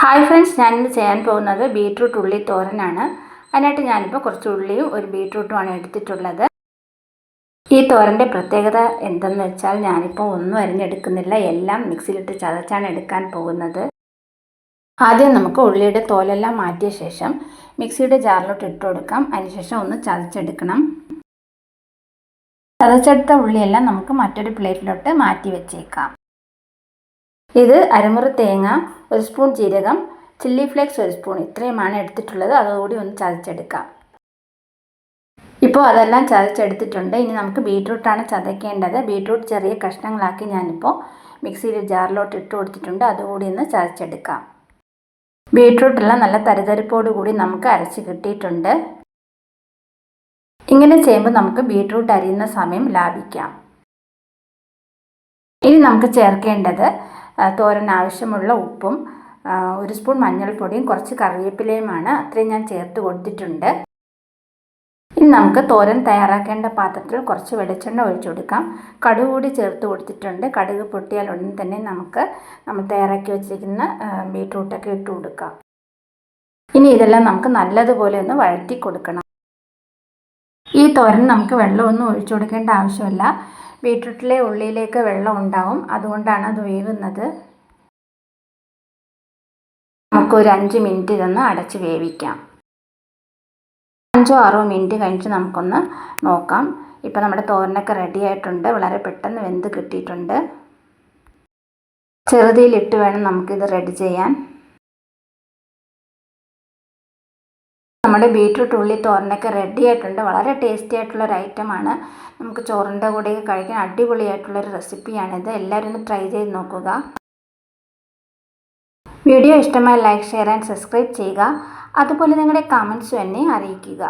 Hi friends, ഞാനിന്ന് ചെയ്യാൻ പോകുന്നത് ബീട്രൂട്ട് ഉള്ളി തോരനാണ്. അതിനായിട്ട് ഞാനിപ്പോൾ കുറച്ച് ഉള്ളിയും ഒരു ബീട്രൂട്ടുമാണ് എടുത്തിട്ടുള്ളത്. ഈ തോരൻ്റെ പ്രത്യേകത എന്തെന്ന് വെച്ചാൽ ഞാനിപ്പോൾ ഒന്നും അരിഞ്ഞെടുക്കുന്നില്ല, എല്ലാം മിക്സിയിലിട്ട് ചതച്ചാണ് എടുക്കാൻ പോകുന്നത്. ആദ്യം നമുക്ക് ഉള്ളിയുടെ തോലെല്ലാം മാറ്റിയ ശേഷം മിക്സിയുടെ ജാറിലോട്ട് ഇട്ട് കൊടുക്കാം. അതിനുശേഷം ഒന്ന് ചതച്ചെടുക്കണം. ചതച്ചെടുത്ത ഉള്ളിയെല്ലാം നമുക്ക് മറ്റൊരു പ്ലേറ്റിലോട്ട് മാറ്റി വെച്ചേക്കാം. ഇത് അരമുറി തേങ്ങ, ഒരു സ്പൂൺ ജീരകം, ചില്ലി ഫ്ലേക്സ് ഒരു സ്പൂൺ, ഇത്രയുമാണ് എടുത്തിട്ടുള്ളത്. അതുകൂടി ഒന്ന് ചതച്ചെടുക്കാം. ഇപ്പോൾ അതെല്ലാം ചതച്ചെടുത്തിട്ടുണ്ട്. ഇനി നമുക്ക് ബീട്രൂട്ടാണ് ചതയ്ക്കേണ്ടത്. ബീട്രൂട്ട് ചെറിയ കഷ്ണങ്ങളാക്കി ഞാനിപ്പോൾ മിക്സിയിൽ ജാറിലോട്ട് ഇട്ട് കൊടുത്തിട്ടുണ്ട്. അതുകൂടി ഒന്ന് ചതച്ചെടുക്കാം. ബീട്രൂട്ടെല്ലാം നല്ല തരിതരിപ്പോടു കൂടി നമുക്ക് അരച്ച് കിട്ടിയിട്ടുണ്ട്. ഇങ്ങനെ ചെയ്യുമ്പോൾ നമുക്ക് ബീട്രൂട്ട് അരിയുന്ന സമയം ലാഭിക്കാം. ഇനി നമുക്ക് ചേർക്കേണ്ടത് തോരൻ ആവശ്യമുള്ള ഉപ്പും ഒരു സ്പൂൺ മഞ്ഞൾപ്പൊടിയും കുറച്ച് കറിവേപ്പിലയുമാണ്. അത്രയും ഞാൻ ചേർത്ത് കൊടുത്തിട്ടുണ്ട്. ഇനി നമുക്ക് തോരൻ തയ്യാറാക്കേണ്ട പാത്രത്തിൽ കുറച്ച് വെളിച്ചെണ്ണ ഒഴിച്ചു കൊടുക്കാം. കടുക് കൂടി ചേർത്ത് കൊടുത്തിട്ടുണ്ട്. കടുക് പൊട്ടിയാൽ ഉടൻ തന്നെ നമ്മൾ തയ്യാറാക്കി വെച്ചിരിക്കുന്ന ബീട്രൂട്ടൊക്കെ ഇട്ട് കൊടുക്കാം. ഇനി ഇതെല്ലാം നമുക്ക് നല്ലതുപോലെ ഒന്ന് വഴറ്റി കൊടുക്കണം. ഈ തോരൻ നമുക്ക് വെള്ളമൊന്നും ഒഴിച്ചു കൊടുക്കേണ്ട ആവശ്യമില്ല. ബീട്രൂട്ടിലെ ഉള്ളിയിലേക്ക് വെള്ളം ഉണ്ടാവും, അതുകൊണ്ടാണ് അത് വേവുന്നത്. നമുക്കൊരു 5 മിനിറ്റ് ഇതൊന്ന് അടച്ച് വേവിക്കാം. 5-6 മിനിറ്റ് കഴിഞ്ഞിട്ട് നമുക്കൊന്ന് നോക്കാം. ഇപ്പോൾ നമ്മുടെ തോരനൊക്കെ റെഡി ആയിട്ടുണ്ട്. വളരെ പെട്ടെന്ന് വെന്ത് കിട്ടിയിട്ടുണ്ട്. ചെറുതീയിലിട്ട് വേണം നമുക്കിത് റെഡി ചെയ്യാൻ. നമ്മുടെ ബീട്രൂട്ട് ഉള്ളി തോരനൊക്കെ റെഡി ആയിട്ടുണ്ട്. വളരെ ടേസ്റ്റി ആയിട്ടുള്ളൊരു ഐറ്റമാണ്. നമുക്ക് ചോറിൻ്റെ കൂടെയൊക്കെ കഴിക്കാൻ അടിപൊളിയായിട്ടുള്ളൊരു റെസിപ്പിയാണിത്. എല്ലാവരും ഒന്ന് ട്രൈ ചെയ്ത് നോക്കുക. വീഡിയോ ഇഷ്ടമായി ലൈക്ക്, ഷെയർ ആൻഡ് സബ്സ്ക്രൈബ് ചെയ്യുക. അതുപോലെ നിങ്ങളുടെ കമൻസും എന്നെ അറിയിക്കുക.